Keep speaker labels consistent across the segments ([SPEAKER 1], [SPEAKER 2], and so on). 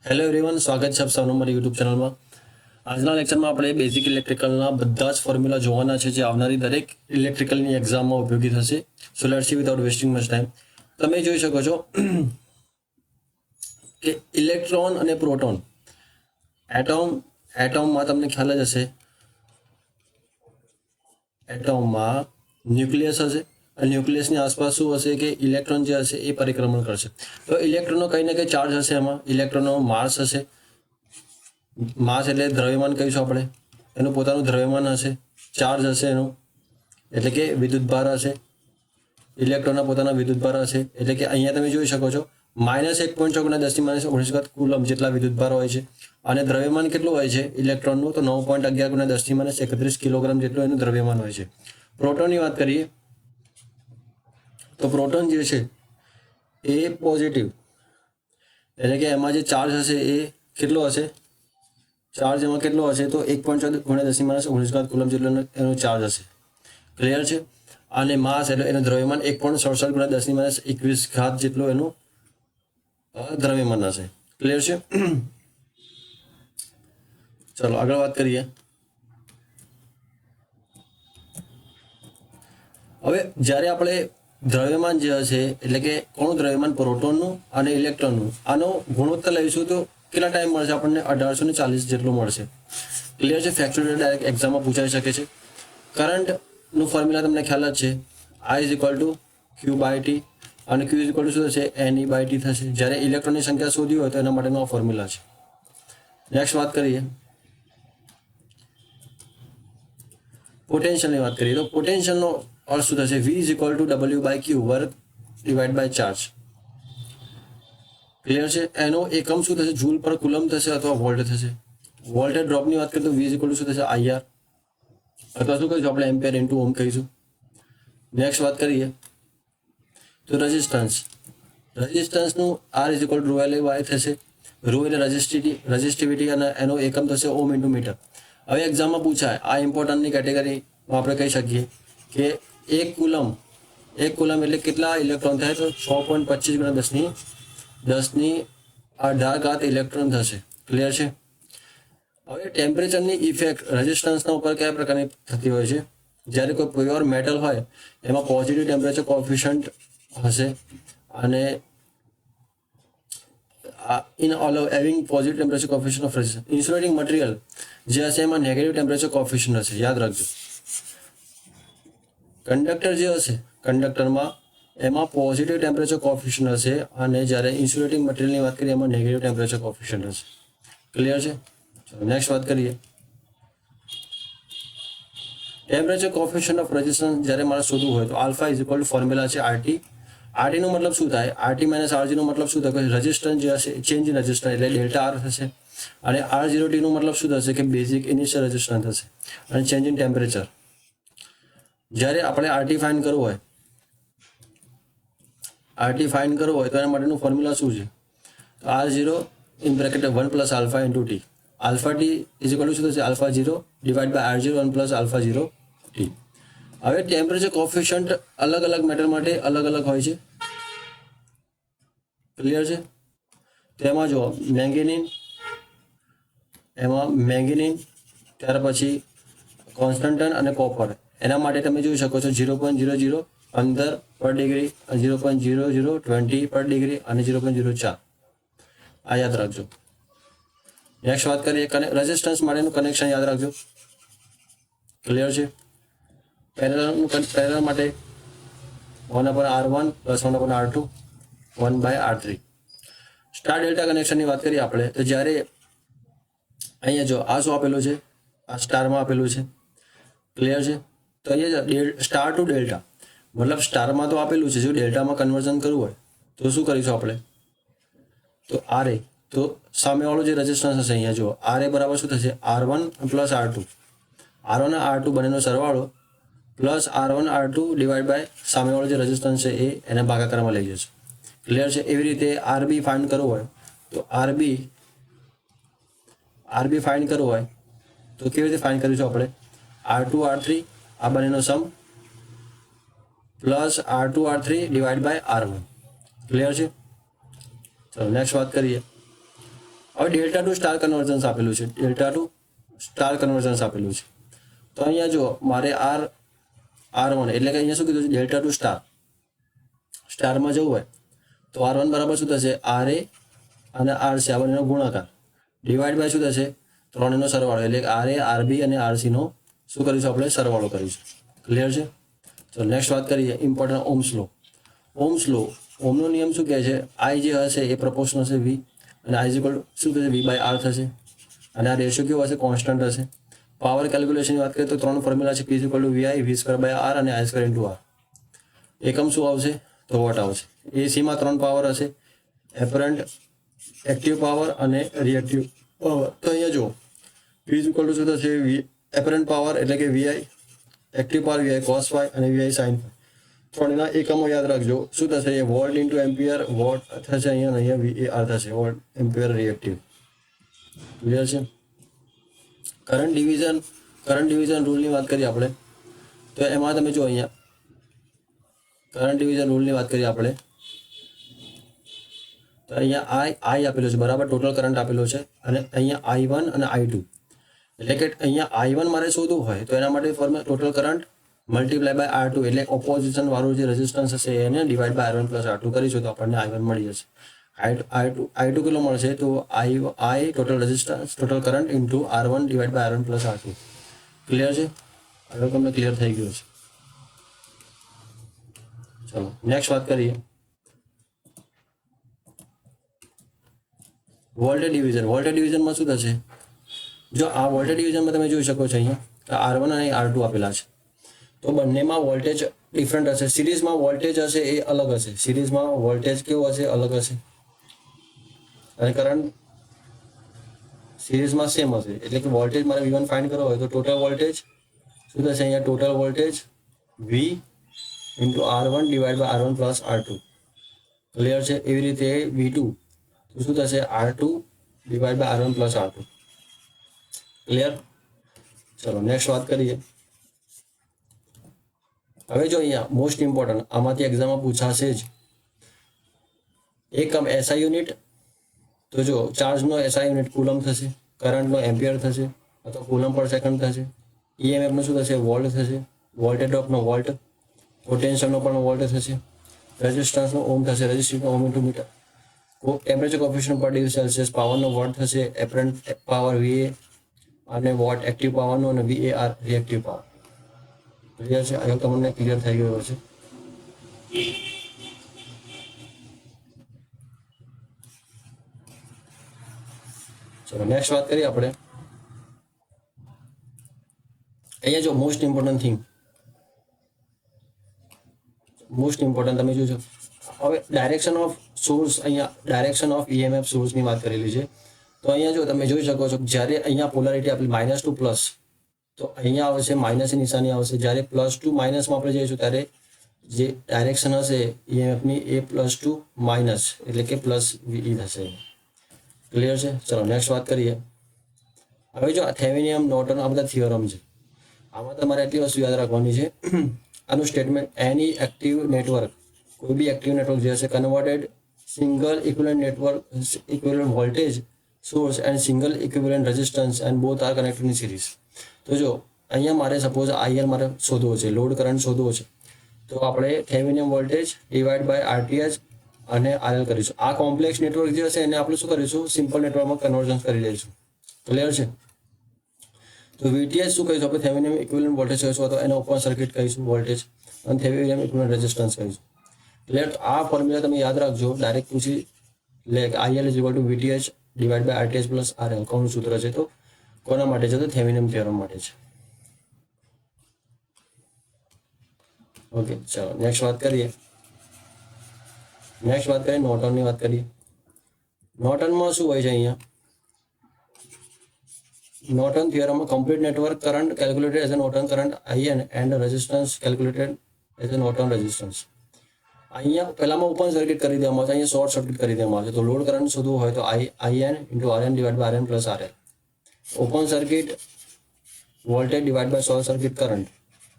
[SPEAKER 1] Hello everyone, સ્વાગત છે આપ સૌનું મારી યુટ્યુબ ચેનલમાં. આજના લેક્ચરમાં આપણે બેઝિક ઇલેક્ટ્રિકલના બધા જ ફોર્મ્યુલા જોવાના છે જે આવનારી દરેક ઇલેક્ટ્રિકલની એક્ઝામમાં ઉપયોગી થશે. So let's see without wasting much time. તમે જોઈ શકો છો કે ઇલેક્ટ્રોન અને પ્રોટોન એટોમમાં તમને ખ્યાલ જ હશે, એટોમમાં ન્યુક્લિયસ હશે અને ન્યુક્લિયસની આસપાસ શું હશે કે ઇલેક્ટ્રોન જે હશે એ પરિક્રમણ કરશે. તો ઇલેક્ટ્રોનનો કંઈ ને કંઈ ચાર્જ હશે, એમાં ઇલેક્ટ્રોનનો માસ હશે. માસ એટલે દ્રવ્યમાન કહીશું આપણે, એનું પોતાનું દ્રવ્યમાન હશે. ચાર્જ હશે એનું એટલે કે વિદ્યુતભાર હશે. ઇલેક્ટ્રોનના પોતાના વિદ્યુતભાર હશે એટલે કે અહીંયા તમે જોઈ શકો છો -1.6 × 10⁻⁻⁻⁰ કુલમ જેટલા વિદ્યુતભાર હોય છે. અને દ્રવ્યમાન કેટલું હોય છે ઇલેક્ટ્રોનનું? તો 9.11 × 10⁻31 કિલોગ્રામ જેટલું એનું દ્રવ્યમાન હોય છે. પ્રોટોનની વાત કરીએ તો પ્રોટોન જે છે એ પોઝિટિવ એટલે કે એમાં જે ચાર્જ હશે એ કેટલો હશે? ચાર્જ એમાં કેટલો હશે? તો 1.14 × 10⁻19 કુલમ જેટલો એનો ચાર્જ હશે. ક્લિયર છે? અને માસ એટલે એનું દ્રવ્યમાન 1.67 × 10⁻21 જેટલું એનું દ્રવ્યમાન હશે. ક્લિયર છે? ચલો આગળ વાત કરીએ. હવે જ્યારે આપણે દ્રવ્યમાન જે હશે એટલે કે કોનું દ્રવ્યમાન? પ્રોટોનનું અને ઇલેક્ટ્રોનનું. આનો ગુણોત્તર લઈશું તો કેટલા ટાઈમ મળશે આપણને? 1840 જેટલું મળશે. ક્લિયર છે? ફેક્ચ્યુઅલ ડાયરેક્ટ એક્ઝામમાં પૂછાઈ શકે છે. કરંટનું ફોર્મ્યુલા તમને ખ્યાલ જ છે, I = Q/T અને Q = શું થશે? Ne/T થશે. જ્યારે ઇલેક્ટ્રોનની સંખ્યા શોધી હોય તો એના માટેનો આ ફોર્મ્યુલા છે. નેક્સ્ટ વાત કરીએ, પોટેન્શિયલની વાત કરીએ તો પોટેન્શિયલનો અર્થ શું થશે? V = W/Q વર્ગ / ચાર્જ. ક્લિયર છે? એનો એકમ શું થશે? જૂલ પર કુલમ થશે અથવા વોલ્ટ થશે. વોલ્ટેજ ડ્રોપની વાત કરીએ તો V = શું થશે? IR અથવા શું કહીશું આપણે? એમ્પિયર ઇન્ટુ ઓમ કહીશું. નેક્સ્ટ વાત કરીએ તો રેઝિસ્ટન્સનું R = ρLA/y થશે. ρ એટલે રેઝિસ્ટિવિટી અને એનો એકમ થશે ઓમ ઇન્ટુ મીટર. હવે એક્ઝામમાં પૂછાય, આ ઇમ્પોર્ટન્ટની કેટેગરીમાં આપણે કહી શકીએ કે એક કુલમ એટલે કેટલા ઇલેક્ટ્રોન થાય? તો 6.25 × 10⁻18 ઇલેક્ટ્રોન થશે. ક્લિયર છે? હવે ટેમ્પરેચરની ઇફેક્ટ રેઝિસ્ટન્સના ઉપર કયા પ્રકારની થતી હોય છે? જ્યારે કોઈ પ્યોર મેટલ હોય એમાં પોઝિટિવ ટેમ્પરેચર કોએફિશિયન્ટ હશે અને in all having positive temperature coefficient of resistance. Insulating material જે હશે એમાં નેગેટિવ ટેમ્પરેચર કોએફિશિયન્ટ હશે. યાદ રાખજો. કંડક્ટર જે હશે કંડક્ટરમાં એમાં પોઝિટિવ ટેમ્પરેચર કોએફિશિયન્ટ હશે અને જ્યારે ઇન્સ્યુલેટિંગ મટીરિયલની વાત કરીએ એમાં નેગેટિવ ટેમ્પરેચર કોએફિશિયન્ટ હશે. ક્લિયર છે? ચલો નેક્સ્ટ વાત કરીએ. ટેમ્પરેચર કોએફિશિયન્ટ ઓફ રેઝિસ્ટન્સ જ્યારે મારે શોધવું હોય તો આલ્ફા = ફોર્મ્યુલા છે RT. RT નો મતલબ શું થાય? RT - RG નો મતલબ શું થાય? રેઝિસ્ટન્સ જે હશે ચેન્જ ઇન રેઝિસ્ટન્સ એટલે ડેલ્ટા R થશે. અને R0T નો મતલબ શું થશે? કે બેઝિક ઇનિશિયલ રેઝિસ્ટન્સ થશે. અને ચેન્જ ઇન ટેમ્પરેચર. જ્યારે આપણે RT ફાઇન્ડ કરવું હોય તો એના માટેનું ફોર્મ્યુલા શું છે? R0 (1 + α × T). આલ્ફા T = શું થશે? α0 / R0 1 + α0 T. હવે ટેમ્પરેચર કોએફિશિયન્ટ અલગ અલગ મેટલ માટે અલગ અલગ હોય છે. ક્લિયર છે? તેમાં જો મેંગેનીન, ત્યાર પછી કોન્સ્ટન્ટન અને કોપર, એના માટે તમે જોઈ શકો છો 0.0015 / ડિગ્રી, 0.0020 / અને 0.04. આ યાદ રાખજો. નેક્સ્ટ વાત કરીએ રેઝિસ્ટન્સ માટેનું કનેક્શન યાદ રાખજો. ક્લિયર છે? પેરેલલ માટે 1/R1 + 1/R2 1/R3. Star delta કનેક્શનની વાત કરીએ આપણે તો જ્યારે અહીંયા જો આ શું આપેલું છે? આ સ્ટારમાં આપેલું છે. ક્લિયર છે? તો અહીંયા સ્ટાર ટુ ડેલ્ટા મતલબ સ્ટારમાં તો આપેલું છે, જો ડેલ્ટામાં કન્વર્ઝન કરવું હોય તો શું કરીશું આપણે? તો RA, તો સામેવાળું જે રેઝિસ્ટન્સ હશે અહીંયા જો RA બરાબર શું થશે? R1 + R2. R1 અને R2 બંનેનો સરવાળો પ્લસ R1 R2 / સામેવાળો જે રેઝિસ્ટન્સ છે એને ભાગાકારમાં લઈ જશે. ક્લિયર છે? એવી રીતે RB ફાઇન્ડ કરવું હોય તો RB ફાઇન્ડ કરવું હોય તો કેવી રીતે ફાઇન્ડ કરીશું આપણે? R2 R3 આ બંનેનો સમ plus R2 R3 / R1. Clear છે? ચલો નેક્સ્ટ વાત કરીએ. હવે ડેલ્ટા ટુ સ્ટાર કન્વર્જન્સ આપેલું છે, ડેલ્ટા ટુ સ્ટાર કન્વર્જન્સ આપેલું છે. તો અહીંયા જો મારે R1 એટલે કે અહીંયા શું કીધું છે, ડેલ્ટા ટુ સ્ટારમાં જવું હોય તો R1 બરાબર શું થશે, RA અને RC આ બંનેનો ગુણાકાર ડિવાઈડ બાય શું થશે, 3નો સરવાળો એટલે RA RB અને RC નો શું કરીશું આપણે, સરવાળો કરીશું. ક્લિયર છે? તો નેક્સ્ટ વાત કરીએ ઇમ્પોર્ટન્ટ ઓહ્મ્સ લો. ઓહ્મનો નિયમ શું કહે છે, I જે હશે એ પ્રપોર્શનલ હશે V અને I ઇક્વલ શું થશે, V/R થશે અને આ રેશિયો કેવો હશે, કોન્સ્ટન્ટ હશે. પાવર કેલ્ક્યુલેશનની વાત કરીએ તો 3 ફોર્મ્યુલા છે, P = VI V²/R અને I² × R. એકમ શું આવશે, તો વોટ આવશે. એસીમાં 3 પાવર હશે, એપરન્ટ, એક્ટિવ પાવર અને રિએક્ટિવ પાવર. તો અહીંયા જો P = શું થશે, એપરન્ટ પાવર એટલે કે VI, active power VI cos phi અને VI sin phi. ત્રણના એકમો યાદ રાખજો, શું થશે, એ વોલ્ટ ઇન્ટુ એમ્પિયર વોટ થશે અહીંયા VAR થશે, વોલ્ટ એમ્પિયર રિએક્ટિવ. ક્લિયર છે? કરંટ ડિવિઝન રૂલની વાત કરીએ આપણે તો એમાં તમે જો અહીંયા કરંટ ડિવિઝન રૂલની વાત કરીએ આપણે તો અહીંયા I આપેલો છે બરાબર, ટોટલ કરંટ આપેલો છે અને અહીંયા I1 અને I2 એટલે કે અહીંયા I1 મારે શોધવું હોય તો એના માટે formula total current multiply by R2 એટલે ઓપોઝિશન વાળું જે રેઝિસ્ટન્સ હશે એને ડિવાઈડ બાય R1 + R2 કરીશું તો આપણને I1 મળી જશે. I2 કેટલો મળશે, તો I total resistance total current into R1 divide by R1 + R2. Clear છે? હવે તમને ક્લિયર થઈ ગયું છે. ચલો નેક્સ્ટ વાત કરીએ વોલ્ટેજ ડિવિઝનમાં શું થશે, જો આ વોલ્ટેજ ડિવિઝનમાં તમે જોઈ શકો છો અહીંયા R1 અને R2 આપેલા છે તો બંનેમાં વોલ્ટેજ ડિફરન્ટ હશે. સિરીઝમાં વોલ્ટેજ હશે એ અલગ હશે, સિરીઝમાં વોલ્ટેજ કેવો હશે, અલગ હશે અને કરંટ સિરીઝમાં સેમ હશે. એટલે કે વોલ્ટેજ મારે V1 ફાઇન્ડ કરવો હોય તો ટોટલ વોલ્ટેજ શું થશે, અહીંયા total voltage V into R1 divide by R1 + R2. Clear છે? એવી રીતે V2 તો શું થશે, R2 divide by R1 + R2. Clear? ચલો નેક્સ્ટ વાત કરીએ. હવે જો અહીંયા મોસ્ટ ઇમ્પોર્ટન્ટ આમાંથી એક્ઝામમાં પૂછાશે જ એકમ SI યુનિટ. તો જો ચાર્જનો SI યુનિટ કુલમ થશે, કરંટનો એમ્પિયર થશે અથવા કુલમ પર સેકન્ડ થશે, EMF નો શું થશે, વોલ્ટ થશે, વોલ્ટેજ ડ્રોપનો વોલ્ટ, પોટેન્શિયલનો પણ વોલ્ટ થશે, રેઝિસ્ટન્સનો ઓમ થશે, રેઝિસ્ટિવનો ઓમ ઇન્ટુ મીટર, ટેમ્પરેચર કોફિશિયન્ટ પર ડિગ્રી સેલ્સિયસ, પાવરનો વોટ થશે, એપરન્ટ પાવર VA અને વોટ એક્ટિવ પાવરનો અને VAR રિએક્ટિવ પાવર. ક્લિયર છે? અહીં તમને ક્લિયર થઈ ગયો છે. ચલો નેક્સ્ટ વાત કરીએ આપણે. અહીંયા જો મોસ્ટ ઇમ્પોર્ટન્ટ તમે જોજો. હવે ડાયરેક્શન ઓફ સોર્સ, અહીંયા ડાયરેક્શન ઓફ EMF સોર્સની વાત કરેલી છે. તો અહીંયા જો તમે જોઈ શકો છો જ્યારે અહીંયા પોલારિટી આપેલી -2 પ્લસ તો અહીંયા આવશે માઇનસની નિશાની આવશે. જ્યારે +2 માઇનસમાં આપણે જઈશું ત્યારે જે ડાયરેક્શન હશે EMFની એ +2 માઇનસ એટલે કે +VE થશે. ક્લિયર છે? ચલો નેક્સ્ટ વાત કરીએ. હવે જો થેવેનિયમ, નોર્ટન આ બધા થિયરમ છે. આમાં તમારે એટલી વસ્તુ યાદ રાખવાની છે, આનું સ્ટેટમેન્ટ એની એક્ટિવ નેટવર્ક, કોઈ બી એક્ટિવ નેટવર્ક જે હશે converted single equivalent network equivalent voltage source and single equivalent resistance and both are connected in series. તો જો અહીંયા મારે સપોઝ IL મારે શોધવો છે, લોડ કરંટ શોધવો છે તો આપણે થેવેનિયમ વોલ્ટેજ ડિવાઈડ બાય RTH અને RL કરીશું. આ કોમ્પ્લેક્સ નેટવર્ક જે હશે એને આપણે શું કરીશું, સિમ્પલ નેટવર્કમાં કન્વર્ઝન કરી દઈશું. ક્લિયર છે? તો VTH શું કહીશું આપણે, થેવેનિયમ ઇક્વિવેલન્ટ વોલ્ટેજ કહીશું અથવા એને ઓપન સર્કિટ કહીશું વોલ્ટેજ અને થેવેનિયમ ઇક્વિવેલન્ટ રેઝિસ્ટન્સ કહીશું. ક્લિયર? આ ફોર્મ્યુલા તમે યાદ રાખજો, ડાયરેક્ટ પૂછી લે IL = VTH divide by RTH + RL. કોનું સૂત્ર છે? તો કોના માટે છે? તો થેવેનિયમ થિયરમ માટે છે. ઓકે ચલો નેક્સ્ટ વાત કરીએ નોર્ટનની વાત કરીએ. નોર્ટનમાં શું હોય છે, અહીંયા નોર્ટન થિયરમમાં complete network current calculated as a Norton current IN and resistance calculated as a Norton resistance. અહીંયા પહેલામાં ઓપન સર્કિટ કરી દેવામાં આવશે, અહીંયા શોર્ટ સર્કિટ કરી દેવામાં આવશે. તો લોડ કરંટ શોધવું હોય તો IN × RN divide by RN + RL. Open circuit voltage divide by short circuit current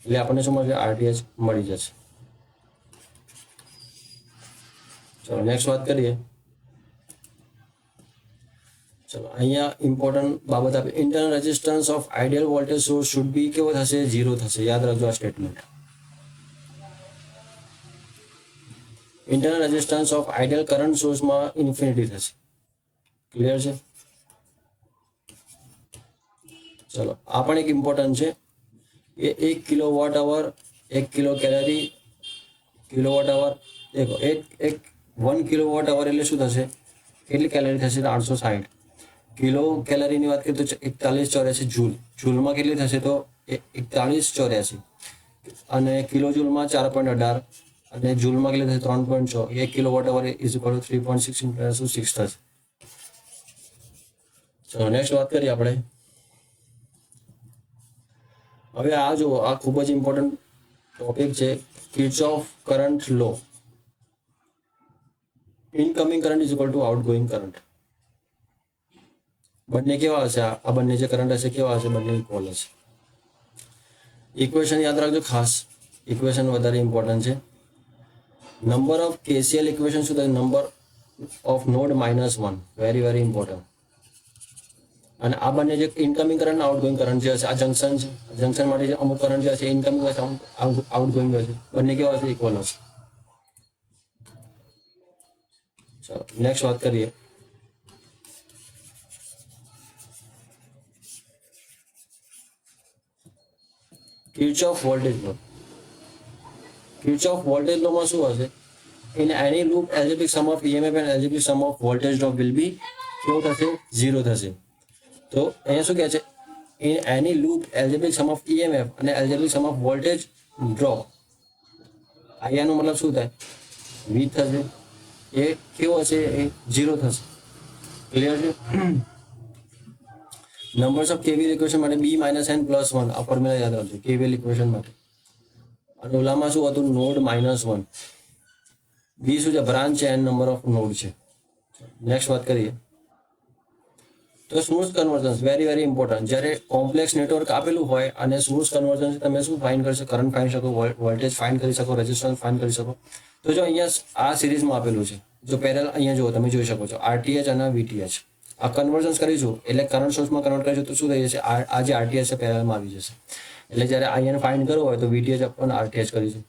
[SPEAKER 1] એટલે આપણને શું મળશે, RTH મળી જશે. ચલો નેક્સ્ટ વાત કરીએ. ચલો અહીંયા ઇમ્પોર્ટન્ટ બાબત આપે, internal resistance of ideal voltage source should be કેવો થશે? 0 થશે. યાદ રાખજો આ statement. Internal resistance of ideal current સોર્સમાં ઇન્ફિનિટી થશે. ક્લિયર છે? ચલો આ પણ એક ઇમ્પોર્ટન્ટ છે. એ 1 kilowatt hour 1 kilo calorie kilowatt hour દેખો, એક 1 કિલોવોટ અવર એટલે શું થશે? કેટલી કેલરી થશે? 860. કિલો કેલરીની વાત કરીએ તો 4184 જૂલ. જૂલમાં કેટલી થશે? તો 4184. અને કિલો જૂલમાં 4.18 અને જૂલમાં કેટલી થશે? 3.6. 1 kilowatt hour is equal to 3.6 × 6 થશે. ચલો નેક્સ્ટ વાત કરીએ આપણે. હવે આ જો આ ખૂબ જ ઇમ્પોર્ટન્ટ ટોપિક છે, Kirchhoff current law. Incoming current is equal to outgoing current. બંને કેવા હશે? આ બંને જે કરંટ હશે કેવા હશે? બંને ઇક્વલ હશે. ઇક્વેશન યાદ રાખજો ખાસ, ઇક્વેશન વધારે ઇમ્પોર્ટન્ટ છે. નંબર ઓફ KCL ઇક્વેશન શું થાય? Number of node -1. Very important. અને આ બંને જે ઇનકમિંગ કરંટ અને આઉટગોઈંગ કરંટ જે હશે, આ જંકશન છે, જંકશન માટે જે અમુક કરંટ જે હશે ઇનકમિંગ હશે, આઉટગોઈંગ હશે, બંને કેવા હશે? ઇક્વલ હશે. ચલો નેક્સ્ટ વાત કરીએ. Kirchhoff voltage law. Kirchhoff voltage લોમાં શું હશે? In any loop algebraic sum of EMF and algebraic sum of voltage drop will be કેવું થશે? 0 થશે. તો અહીંયા શું કહે છે? In any loop algebraic sum of EMF અને algebraic sum of voltage drop, આનો મતલબ શું થાય? V થશે. એ કેવો હશે? એ 0 થશે. ક્લિયર છે? નંબર્સ ઓફ KVL ઇક્વેશન માટે B - n+1 આ ફોર્મ્યુલા યાદ રાખજો KVL ઇક્વેશન માટે. અને ઓલામાં શું હતું? નોડ -1. B શું છે? બ્રાન્ચ છે, n નંબર ઓફ નોડ છે. નેક્સ્ટ વાત કરીએ તો સ્મૂથ કન્વર્જન્સ વેરી ઇમ્પોર્ટન્ટ. જ્યારે કોમ્પ્લેક્સ નેટવર્ક આપેલું હોય અને સ્મૂથ કન્વર્જન્સ તમે શું ફાઇન્ડ કરી શકો? કરંટ ફાઇન્ડ શકો, વોલ્ટેજ ફાઇન્ડ કરી શકો, રેઝિસ્ટન્સ ફાઇન્ડ કરી શકો. તો જો અહીંયા આ સિરીઝમાં આપેલું છે, જો પેરેલલ અહીંયા જો તમે જોઈ શકો છો RTH અને VTH. આ કન્વર્જન્સ કરીશું એટલે કરંટ સોર્સમાં કન્વર્ટ કરીશું તો શું થઈ જશે? આ જે RTH છે પેરેલલમાં આવી જશે. એટલે જ્યારે અહીંયા ફાઇન્ડ કરવું હોય તો VTH અપોન RTH કરીશું.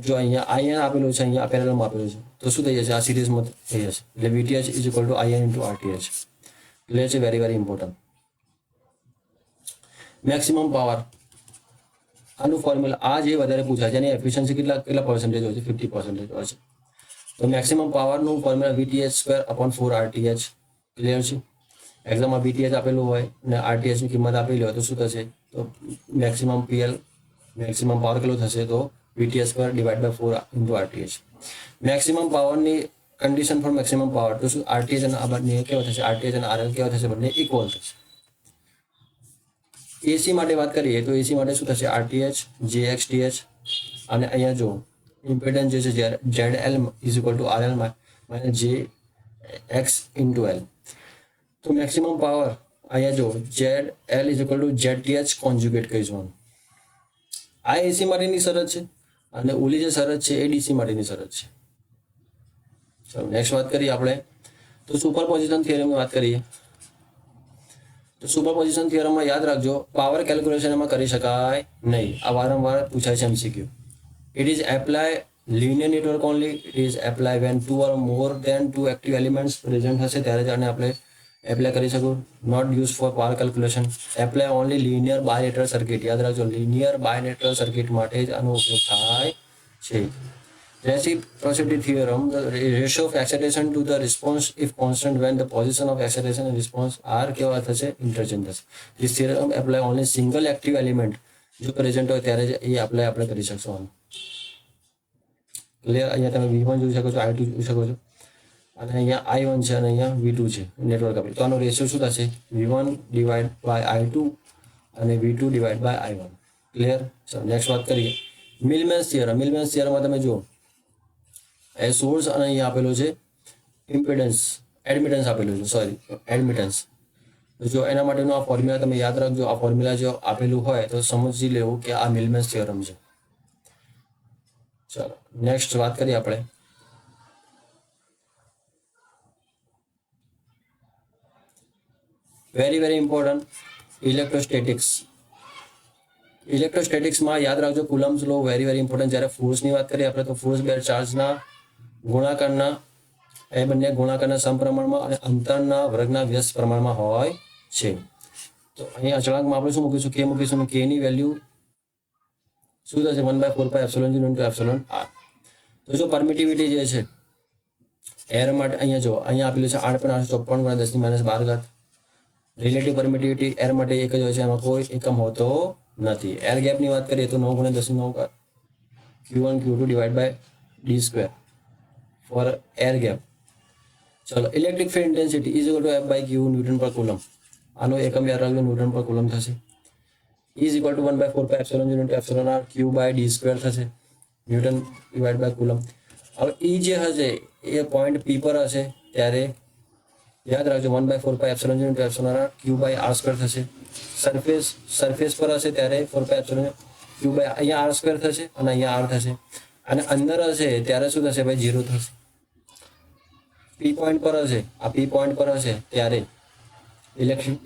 [SPEAKER 1] જો અહીંયા આપેલું છે, અહીંયા પેરેલલમાં આપેલું છે, તો શું થઈ જશે? આ સિરીઝમાં થઈ જશે. એટલે VTH is equal to IN × RTH. Clear છે? Very important. મેક્સિમમ પાવર, આનું ફોર્મ્યુલા આ જે વધારે પૂછાય છે, એની એફિશિયન્સી કેટલા પર્સન્ટેજ હોય છે? 50% હોય છે. તો મેક્સિમમ પાવરનું ફોર્મ્યુલા VTH/4 RTH. ક્લિયર છે? એક્ઝામમાં VTH આપેલું હોય અને RTH ની કિંમત આપેલી હોય તો શું થશે? તો મેક્સિમમ PL મેક્સિમમ પાવર કેટલો થશે? તો VTH/4 × RTH. મેક્સિમમ પાવરની કન્ડિશન ફોર મેક્સિમમ પાવર તો શું? RTH અને આ બંને કેવા થશે? RTH અને RL કેવા થશે? બંને ઇક્વલ થશે. AC માટે વાત કરીએ તો AC માટે શું થશે? RTH JXTH. અને અહીંયા જો ઇમ્પિડન્સ જે છે ZL is equal two RL - JX × L. તો મેક્સિમમ પાવર અહીંયા જો ZL is equal two ZTH conjugate કહીશું. આ AC માટેની શરત છે અને ઓલી જે શરત છે એ DC માટેની શરત છે. ચલો નેક્સ્ટ વાત કરીએ આપણે તો સુપરપોઝિશન થિયરમની વાત કરીએ. તો સુપરપોઝિશન થિયરમમાં યાદ રાખજો પાવર કેલ્ક્યુલેશન એમાં કરી શકાય નહીં. આ વારંવાર પૂછાય છે MCQ. It is apply linear network only. It is apply when 2 or more than 2 active elements present હશે ત્યારે જ આને આપણે એપ્લાય કરી શકું. Not use for power calculation. Apply only linear bilateral circuit. યાદ રાખજો લિનિયર બાયલેટરલ સર્કિટ માટે જ આનો ઉપયોગ થાય છે. Reciprocity theorem, the ratio of excitation to the response if constant when the position of excitation and response are કેવા થશે? ઇન્ટરચેન્જ થશે. This theorem apply only single active element જો પ્રેઝન્ટ હોય ત્યારે જ એ આપણે કરી શકશું આનું. ક્લિયર? અહીંયા તમે V1 જોઈ શકો છો, I2 જોઈ શકો છો અને અહીંયા I1 છે અને અહીંયા V2 છે નેટવર્ક આપણે. તો આનો રેશિયો શું થશે? V1/I2 અને V2/I1. ક્લિયર? ચાલો નેક્સ્ટ વાત કરીએ મિલમેન્સ થિયરમ. મિલમેન્સ થિયરમમાં તમે જુઓ એ સોર્સ અને અહીંયા આપેલો છે એડમિટન્સ આપેલું છે, એડમિટન્સ. તો જો એના માટેનો આ ફોર્મ્યુલા તમે યાદ રાખજો. આ ફોર્મ્યુલા જો આપેલું હોય તો સમજી લેવું કે આ મિલમેન્સ થિયરમ છે. ચાલો નેક્સ્ટ વાત કરીએ આપણે વેરી ઇમ્પોર્ટન્ટ ઇલેક્ટ્રોસ્ટેટિક્સમાં યાદ રાખજો કુલમ્સ લો વેરી ઇમ્પોર્ટન્ટ. જ્યારે ફોર્સની વાત કરીએ આપણે તો ફોર્સ બે ચાર્જના ગુણાકારના એ બંને ગુણાકારના સમપ્રમાણમાં અને અંતરના વર્ગના વ્યસ્ત પ્રમાણમાં હોય છે. તો અહીં અચળાંકમાં આપણે શું મૂકીશું? કે મૂકીશું. કે ની વેલ્યુ શું થશે? 1/4πε0 તો જો પરમિટિવિટી જે છે એર માટે અહીંયા જો અહીંયા આપેલું છે 8.854 × 10⁻12. રિલેટિવ પરમિટિવિટી એર માટે એક જ હોય છે, એમાં કોઈ એકમ હોતો નથી. એર ગેપની વાત કરીએ તો 9 × 10⁹ Q1 Q2 /d² for air gap. ચલો, electric field intensity is equal to F/Q newton પર કુલમ. આનો એકમ યાદ રાખજો, ન્યૂટન પર કુલમ થશે. ઇઝ ઇક્વલ ટુ 1/4πε0 Q/d² થશે, ન્યૂટન / કુલમ. હવે E જે હશે એ પોઈન્ટ P પર હશે ત્યારે યાદ રાખજો 1/4πε0 Q/r² થશે. સરફેસ પર હશે ત્યારે 4πε Q/ અહીંયા r² થશે અને અહીંયા r થશે. અને અંદર હશે ત્યારે શું થશે ભાઈ? 0 થશે. P પોઈન્ટ પર હશે, આ P પોઈન્ટ પર હશે ત્યારે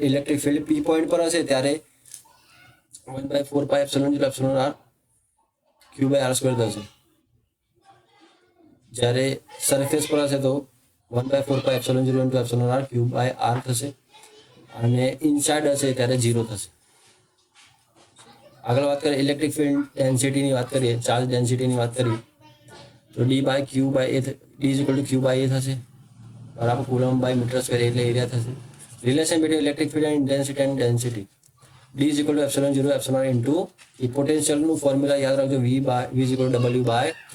[SPEAKER 1] ઇલેક્ટ્રિક ફિલ્ડ P પોઈન્ટ પર હશે ત્યારે 1/4πε0 Q/r² થશે. જ્યારે સરફેસ પર હશે તો 1/4πε0 Q/r થશે અને ઇનસાઇડ હશે ત્યારે 0 થશે. આગળ વાત કરીએ ઇલેક્ટ્રિક ફિલ્ડ ડેન્સિટીની વાત કરીએ, ચાર્જ ડેન્સિટીની વાત કરીએ તો D is equal two Q/A થશે, બરાબર, કુલમ બાય મીટર સ્ક્વેર એટલે એરિયા થશે. Relation between electric field and intensity and density D is equal to ε0 into એ પોટેન્શિયલનું ફોર્મ્યુલા યાદ રાખજો V is equal two W/Q.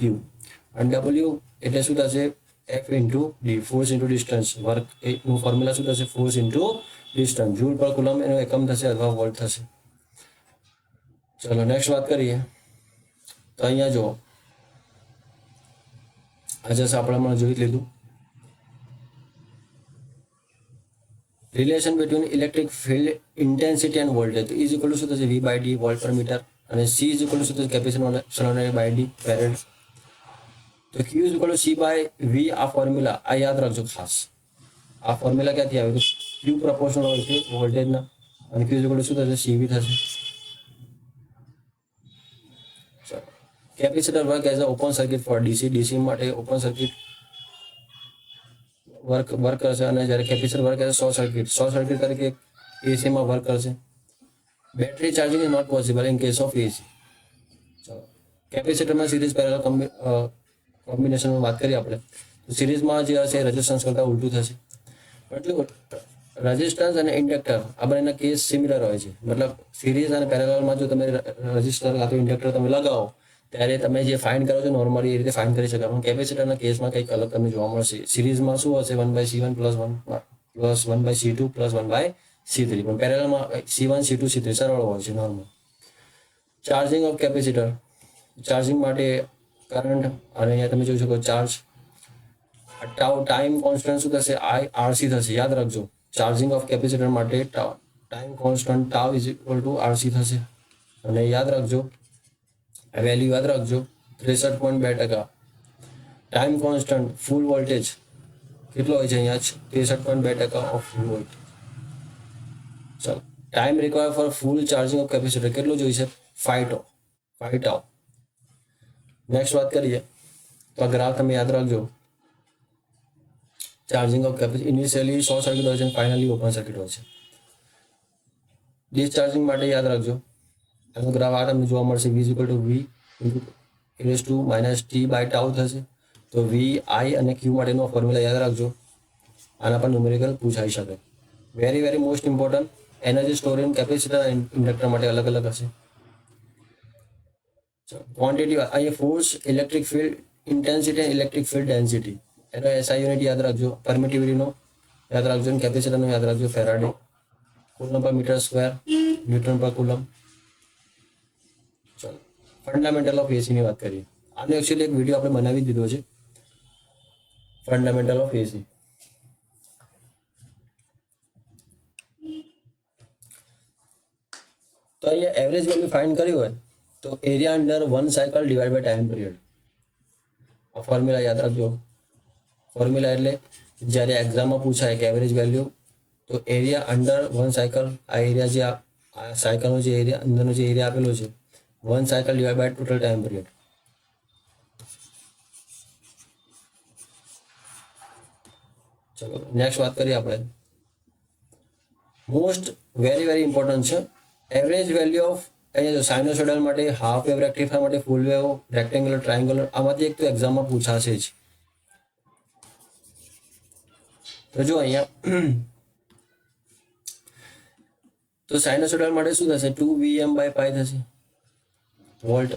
[SPEAKER 1] અને W એટલે શું થશે? F into D, force into distance. વર્કનું ફોર્મ્યુલા શું થશે? Force into distance. જૂલ પર કુલમ એનો એકમ થશે અથવા વોલ્ટ થશે. ચલો નેક્સ્ટ વાત કરીએ તો અહીંયા જુઓ, આજે આપણે હમણાં જોઈ લીધું relation between electric field intensity end voltage. તો ઇઝ ઇક્વલ ટુ શું થશે? V/D વોલ્ટ પર મીટર. અને C ઇઝ ઇક્વલ ટુ શું થશે? કેપેસિટર/D ફેરેડ. તો Q is equal two C/V. આ ફોર્મ્યુલા આ યાદ રાખજો ખાસ. આ ફોર્મ્યુલા ક્યાંથી આવ્યું? Q પ્રપોર્શનલ હોય છે વોલ્ટેજના અને Q ઇઝ ઇક્વલ ટુ શું થશે? CV થશે. Capacitor work as a open circuit for DC માટે ઓપન સર્કિટ વર્ક કરશે અને જ્યારે capacitor work as short circuit તરીકે એસીમાં વર્ક કરશે. Battery charging is not possible in case of AC. ચાલો, કેપેસિટરમાં સિરીઝ પેરેલલ કોમ્બિનેશનમાં વાત કરીએ આપણે તો સિરીઝમાં જે હશે રેઝિસ્ટન્સ કરતાં ઉલટું થશે. એટલું રેઝિસ્ટન્સ અને ઇન્ડક્ટર આ બંનેના કેસ સિમિલર હોય છે. મતલબ સિરીઝ અને પેરેલલમાં જો તમે રેઝિસ્ટર અથવા તો ઇન્ડક્ટર તમે લગાવો ત્યારે તમે જે ફાઇન્ડ કરો છો નોર્મલી એ રીતે ફાઇન્ડ કરી શકાય. પણ કેપેસિટરના કેસમાં કંઈક અલગ તમને જોવા મળશે. સિરીઝમાં શું હશે? 1/C1 plus 1/C2 plus 1/C3. પણ પેરેલલમાં C1 C2 C3 સરળ હોય છે normal. Charging of capacitor, charging માટે કરંટ અને અહીંયા તમે જોઈ શકો ચાર્જ ટાઈમ કોન્સ્ટન્ટ શું થશે? RC થશે. યાદ રાખજો ચાર્જિંગ ઓફ કેપેસિટર માટે time constant tau is equal two RC થશે. અને યાદ રાખજો વેલ્યુ યાદ રાખજો 63.2%. ટાઈમ કોન્સ્ટન્ટ ફૂલ વોલ્ટેજ કેટલો હોય છે? અહીંયા 63.2% ઓફ ફૂલ વોલ્ટેજ. ચાલો, time require for full charging of capacitor કેટલું જોઈશે? 5 ટાઉ. નેક્સ્ટ વાત કરીએ તો આ ગ્રાફ તમે યાદ રાખજો. Charging of capacitor initially short circuit હોય છે, ફાઇનલી ઓપન સર્કિટ હોય છે. ડિસ્ચાર્જિંગ માટે યાદ રાખજો એનો ગ્રાફ આ તમને જોવા મળશે. V is equal two V - T/τ થશે. તો V, I અને Q માટેનો ફોર્મ્યુલા યાદ રાખજો. આના પર ન્યુમેરિકલ પૂછાઈ શકે. Very most important. Energy store in capacitor અને ઇન્ડક્ટર માટે અલગ અલગ હશે. ક્વોન્ટિટી અહીંયા ફોર્સ, ઇલેક્ટ્રિક ફિલ્ડ ઇન્ટેન્સિટી અને ઇલેક્ટ્રિક ફિલ્ડ ડેન્સિટી એનો SI યુનિટ યાદ રાખજો. પરમિટિવિટીનો યાદ રાખજો અને કેપેસિટરનો યાદ રાખજો ફેરાડે. કુલમ પર મીટર સ્ક્વેર, ન્યૂટન પર કુલમ. ચાલો, ફંડામેન્ટલ ઓફ AC ની વાત કરીએ. આનો એકચ્યુઅલી એક વિડીયો આપણે બનાવી દીધો છે, ફંડામેન્ટલ ઓફ AC. તો અહીંયા એવરેજ વેલ્યુ ફાઇન્ડ કર્યું હોય તો area under 1 cycle divide by time period. આ ફોર્મ્યુલા યાદ રાખજો. ફોર્મ્યુલા એટલે જ્યારે એક્ઝામમાં પૂછાય કે એવરેજ વેલ્યુ તો એરિયા અંડર વન સાયકલ, આ એરિયા જે આ સાયકલનો જે એરિયા અંદરનો જે એરિયા આપેલો છે, one cycle divide by total time period. ચલો નેક્સ્ટ વાત કરીએ આપણે. મોસ્ટ વેરી ઇમ્પોર્ટન્ટ છે એવરેજ વેલ્યુ ઓફ. અહીંયા જો સાઇનોસોઇડલ માટે, હાફ વેવ રેક્ટિફાયર માટે, ફૂલ વેવ, રેક્ટેંગ્યુલર, ટ્રાયંગ્યુલર, આમાંથી એક તો એક્ઝામમાં પૂછાશે જ. તો જો અહીંયા તો સાઇનોસોઇડલ માટે શું થશે? 2 Vm/π થશે વોલ્ટ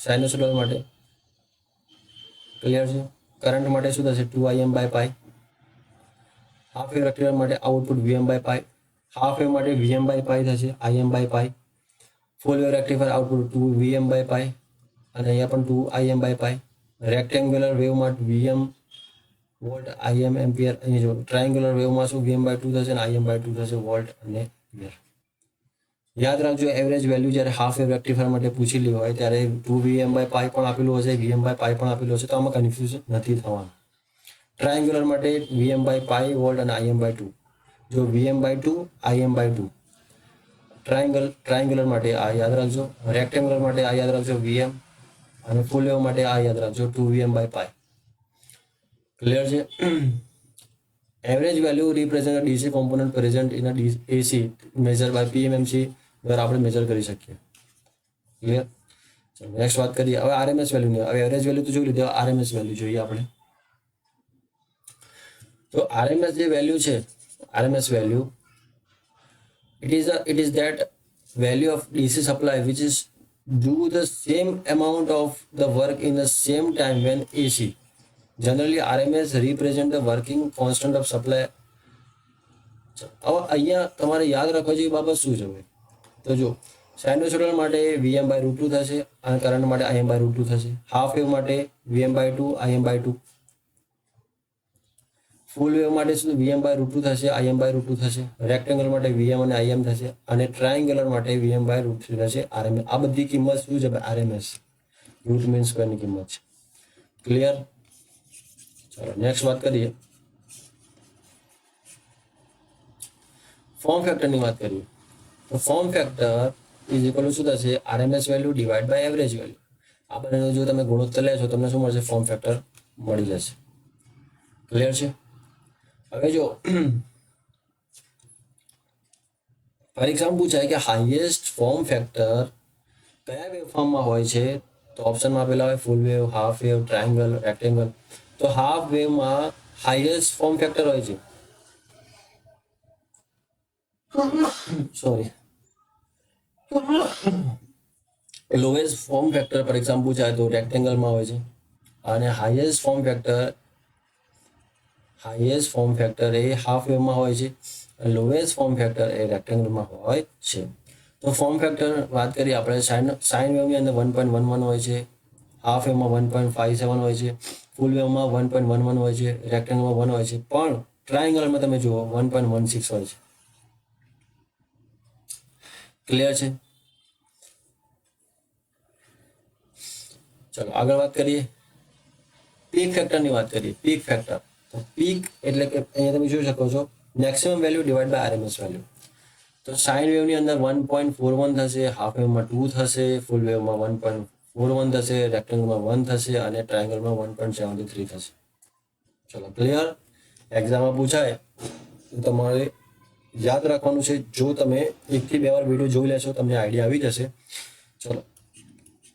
[SPEAKER 1] સાઇનોસોઇડલ માટે. ક્લિયર છે? કરંટ માટે શું થશે? 2Im/π. હાફ વેવ રેક્ટિફાયર માટે આઉટપુટ Vm/π. હાફ વેવ માટે Vm/π થશે, Im/π. Full wave rectifier output 2 Vm/π અને અહીંયા પણ 2 Im/π. રેક્ટેંગ્યુલર વેવ માટે Vm વોલ્ટ, Im એમ્પિયર. અહીંયા જો ટ્રાયંગ્યુલર વેવમાં શું Vm/2 થશે અને Im/2 થશે વોલ્ટ અને એમ્પિયર. યાદ રાખજો એવરેજ વેલ્યુ જ્યારે હાફ વેવ રેક્ટિફાયર માટે પૂછેલી હોય ત્યારે 2 Vm/π પણ આપેલું હશે, Vm/π પણ આપેલું હશે, તો આમાં કન્ફ્યુઝન નથી થવાનું. ટ્રાયંગ્યુલર માટે Vm/π વોલ્ટ અને Im/2. જો Vm/2 Im/2. ટ્રાયંગ્યુલર માટે આ યાદ રાખજો, રેક્ટેંગ્યુલર માટે આ યાદ રાખજો Vm, અને ફૂલ વેવ માટે આ યાદ રાખજો 2 Vm/π. ક્લિયર છે? Average value represent DC component present in AC measure by PMMC દ્વારા આપણે મેજર કરી શકીએ. ક્લિયર? ચલો નેક્સ્ટ વાત કરીએ હવે આરએમએસ વેલ્યુની. હવે એવરેજ વેલ્યુ તો જોઈ લીધી, આરએમએસ વેલ્યુ જોઈએ આપણે. તો આરએમએસ જે વેલ્યુ છે, RMS value it is that value of DC supply which is do the same amount of the work in the same time when AC. Generally RMS represent the working constant of supply. હવે અહીંયા તમારે યાદ રાખવા જેવી બાબત શું છે? તો જો સાઇનોસોઇડલ માટે Vm/√2 થશે અને કરંટ માટે Im/√2 થશે. હાફ વેવ માટે Vm/2 Im/2. ફૂલ વેવ માટે શું Vm/√2 થશે, Im/√2 થશે. રેક્ટેંગલ માટે Vm અને Im થશે અને ટ્રાયંગ્યુલર માટે Vm/√3 થશે RMS. આ બધી કિંમત શું છે? RMS રૂટ મીન સ્ક્વેરની કિંમત છે. ક્લિયર? ચલો નેક્સ્ટ વાત કરીએ. ફોર્મ ફેક્ટરની વાત કરીએ તો form factor is equal to શું થશે? RMS value divide by average value. આ બંનેનો જો તમે ગુણોત્તર લેશો તમને શું મળશે? ફોર્મ ફેક્ટર મળી જશે. ક્લિયર છે? હવે જો પરીક્ષામાં પૂછાય કે હાઈએસ્ટ ફોર્મ ફેક્ટર કયા વેવફોર્મમાં હોય છે, તો ઓપ્શનમાં આપેલા હોય full wave, half wave, triangle, rectangle. તો હાફ વેવમાં હાઈએસ્ટ ફોર્મ ફેક્ટર હોય છે, સોરી, લોએસ્ટ ફોર્મ ફેક્ટર પરીક્ષામાં પૂછાય તો રેક્ટેંગલમાં હોય છે, અને હાઈએસ્ટ ફોર્મ ફેક્ટર એ હાફ વેવમાં હોય છે, લોએસ્ટ ફોર્મ ફેક્ટર એ રેક્ટેંગલમાં હોય છે. તો ફોર્મ ફેક્ટર વાત કરીએ આપણે, સાઇન વેવની અંદર 1.11 હોય છે, હાફ વેવમાં 1.57 હોય છે, ફૂલ વેવમાં 1.11 હોય છે, રેક્ટેંગલમાં 1 હોય છે, પણ ટ્રાયંગલમાં તમે જુઓ 1.16 હોય છે. ક્લિયર છે? ચલો આગળ વાત કરીએ, પીક ફેક્ટરની વાત કરીએ. પીક ફેક્ટર, તો પીક એટલે કે અહીંયા તમે જોઈ શકો છો maximum value divide by RMS value. તો સાઇન વેવની અંદર 1.41 થશે, હાફ વેવમાં 2 થશે, ફૂલ વેવમાં 1.41 થશે, રેક્ટેંગલમાં 1 થશે અને ટ્રાયંગલમાં 1.73 થશે. ચલો ક્લિયર? એક્ઝામમાં પૂછાય તો તમારે યાદ રાખવાનું છે. જો તમે 1 થી 2 વાર વિડીયો જોઈ લેશો તમને આઈડિયા આવી જશે. ચલો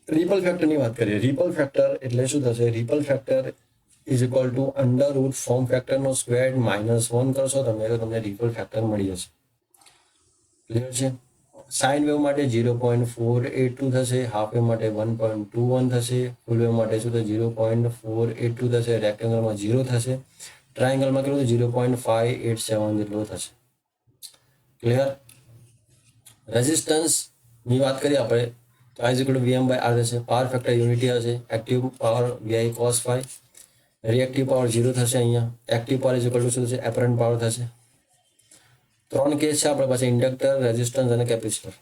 [SPEAKER 1] રિપલ ફેક્ટરની વાત કરીએ. રિપલ ફેક્ટર એટલે શું થશે? Ripple factor is equal to under root form ફેક્ટરનો સ્ક્વેર -1 કરશો તમે તો તમને રિપલ ફેક્ટર મળી જશે. ક્લિયર છે? સાઇન વેવ માટે 0.482 થશે, હાફ વેવ માટે 1.21 થશે, ફૂલ વેવ માટે શું થશે? 0.482 થશે, રેક્ટેંગલમાં 0 થશે, ટ્રાયંગલમાં કેટલું? 0.587 જેટલો થશે. ક્લિયર? રેઝિસ્ટન્સની વાત કરીએ આપણે તો I = Vm/R થશે. પાવર ફેક્ટર યુનિટી હશે. Active power VI cos phi, reactive power 0 થશે. અહીંયા એક્ટિવ પાવર = શું થશે? એપરન્ટ પાવર થશે. 3 કેસ છે આપણા પાસે, ઇન્ડક્ટર, રેઝિસ્ટન્સ અને કેપેસિટર.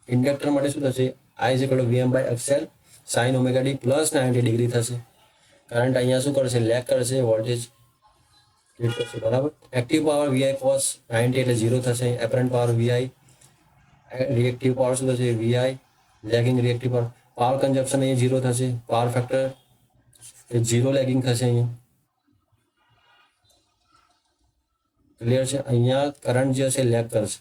[SPEAKER 1] ઇન્ડક્ટર માટે શું થશે? I = Vm/XL sin ωt + 90 degree થશે. કરંટ અહીંયા શું કરશે? લેગ કરશે, વોલ્ટેજ લીડ કરશે, બરાબર. એક્ટિવ પાવર વીઆઈ કોસ 90 એટલે 0 થશે. Apparent power Vi, reactive power શું થશે Vi, lagging reactive power. Power consumption અહીંયા 0 થશે. પાવર ફેક્ટર એ 0 લેગિંગ થશે અહીંયા. ક્લિયર છે. અહીંયા કરંટ જે હશે લેગ કરશે.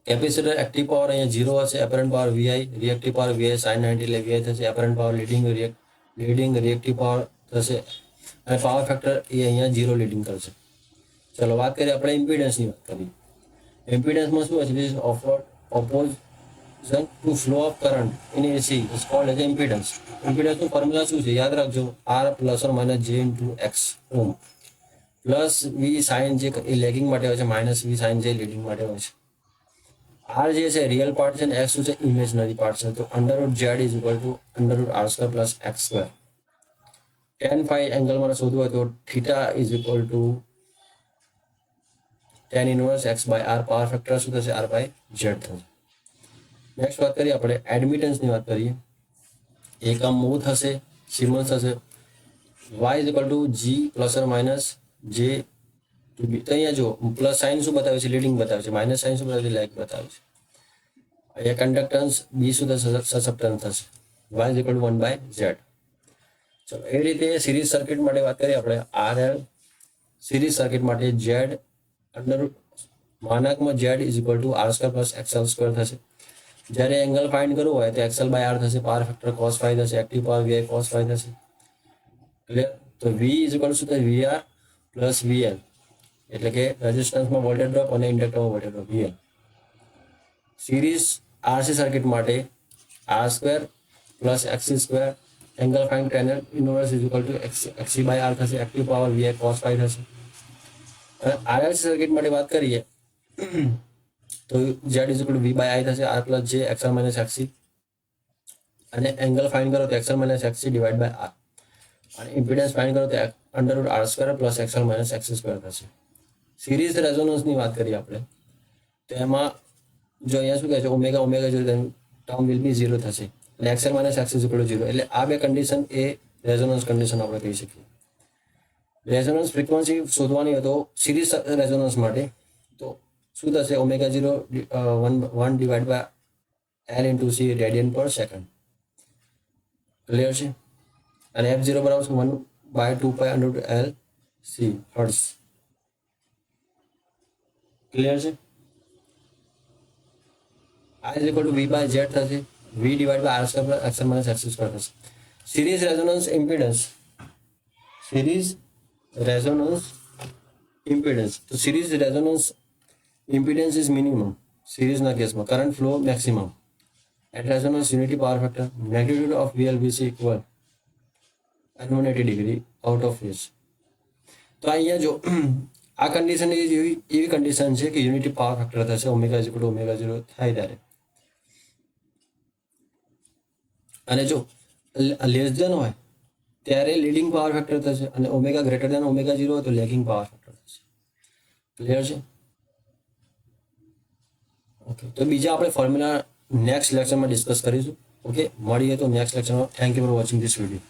[SPEAKER 1] કેપેસિટર એક્ટિવ પાવર અહીંયા 0 હશે. Apparent power Vi, reactive power Vi sin 90 એટલે વીઆઈ થશે. Apparent power leading reactive power થશે. અને પાવર ફેક્ટર એ અહીંયા 0 લીડિંગ કરશે. ચલો વાત કરીએ આપણે ઇમ્પિડન્સની વાત કરીએ. ઇમ્પિડન્સમાં શું હશે? This opposition to flow of current in AC is called as impedance. ઇમ્પિડન્સનું ફોર્મ્યુલા શું છે? યાદ રાખજો, R plus or minus J into X ohm. Plus V sign જે એ લેગિંગ માટે હોય છે, માઇનસ વી સાઇન જે લીડિંગ માટે હોય છે. આર જે છે રિયલ પાર્ટ છે ને એક્સ શું છે ઇમેજનરી પાર્ટ છે. તો underroot Z is equal to underroot R square plus X square. tan phi angle મારે શોધવું હોય તો theta is equal to tan inverse X by R. Power factor શું થશે? આર બાય ઝેડ થશે. નેક્સ્ટ વાત કરીએ આપણે એડમિટન્સની વાત કરીએ. એકમ મો થશે, સિમન્સ થશે. y is equal to G plus or minus J to B. તો અહીંયા જો પ્લસ સાઇન શું બતાવે છે? લીડિંગ બતાવે છે. માઇનસ સાઇન શું બતાવે છે? લેગ બતાવે છે. અહીંયા કન્ડક્ટન્સ બી શું થશે? સસેપ્ટન્સ થશે. y is equal to 1 by Z. ચલો એ રીતે સિરીઝ સર્કિટ માટે વાત કરીએ આપણે. RL સિરીઝ સર્કિટ માટે ઝેડ અંડર માનાકમાં Z is equal to R square plus XL square થશે. જ્યારે એંગલ ફાઇન્ડ કરવું હોય તો એક્સએલ બાય આર થશે. પાવર ફેક્ટર કોસ ફાઈ થશે. Active power VI cos phi થશે. ક્લિયર? તો વી ઇઝ ઇક્વલ શું થશે? વીઆર પ્લસ વીએલ, એટલે કે રેઝિસ્ટન્સમાં વોલ્ટેજ ડ્રોપ અને ઇન્ડક્ટરમાં voltage drop VL. Series RC circuit માટે R square plus XC square. Angle find tan inverse is equal to XC by R થશે. Active power VI cos phi થશે. અને RLC circuit માટે વાત કરીએ તો Z is equal to V by I થશે. R plus J XL minus XC. અને angle find કરો તો XL minus XC divide by R. અને ઇમ્પિડન્સ ફાઇન્ડ કરો તો under root R square plus XL minus XC square થશે. Series રેઝોનન્સની વાત કરીએ આપણે તો એમાં જો અહીંયા શું કહે છે? ઓમેગા ઓમેગા જો ટર્મ વિલ બી 0 થશે. અને XL minus XC is equal to 0. એટલે આ બે કન્ડિશન એ રેઝોનન્સ કન્ડિશન આપણે કહી શકીએ. રેઝોનન્સ ફ્રીક્વન્સી શોધવાની હોય તો સિરીઝ રેઝોનન્સ માટે તો શું થશે? Omega 0 1 divide by L into C radian પર સેકન્ડ. ક્લિયર છે? અને F0 બરાબર 1 by 2 pi under L C hertz. Clear છે? I is equal to V by Z થશે. V divide by R square plus XL minus XC square થશે. Series resonance impedance. Series resonance impedance. તો series resonance impedance is minimum સિરીઝના કેસમાં. Current flow maximum at resonance unity power factor magnitude of VLBC equal 180 degree out of phase. તો અહીંયા જો આ condition એવી condition છે કે યુનિટી પાવર ફેક્ટર થશે omega is equal two omega 0 થાય ત્યારે. અને જો લેસ ધેન હોય ત્યારે લીડિંગ પાવર ફેક્ટર થશે. અને ઓમેગા ગ્રેટર ધેન ઓમેગા 0 હોય તો લેગિંગ પાવર ફેક્ટર થશે. ક્લિયર છે? ઓકે, તો બીજા આપણે ફોર્મ્યુલા નેક્સ્ટ લેક્ચરમાં ડિસ્કસ કરીશું. ઓકે, મળીએ તો નેક્સ્ટ લેક્ચરમાં. Thank you for watching this video.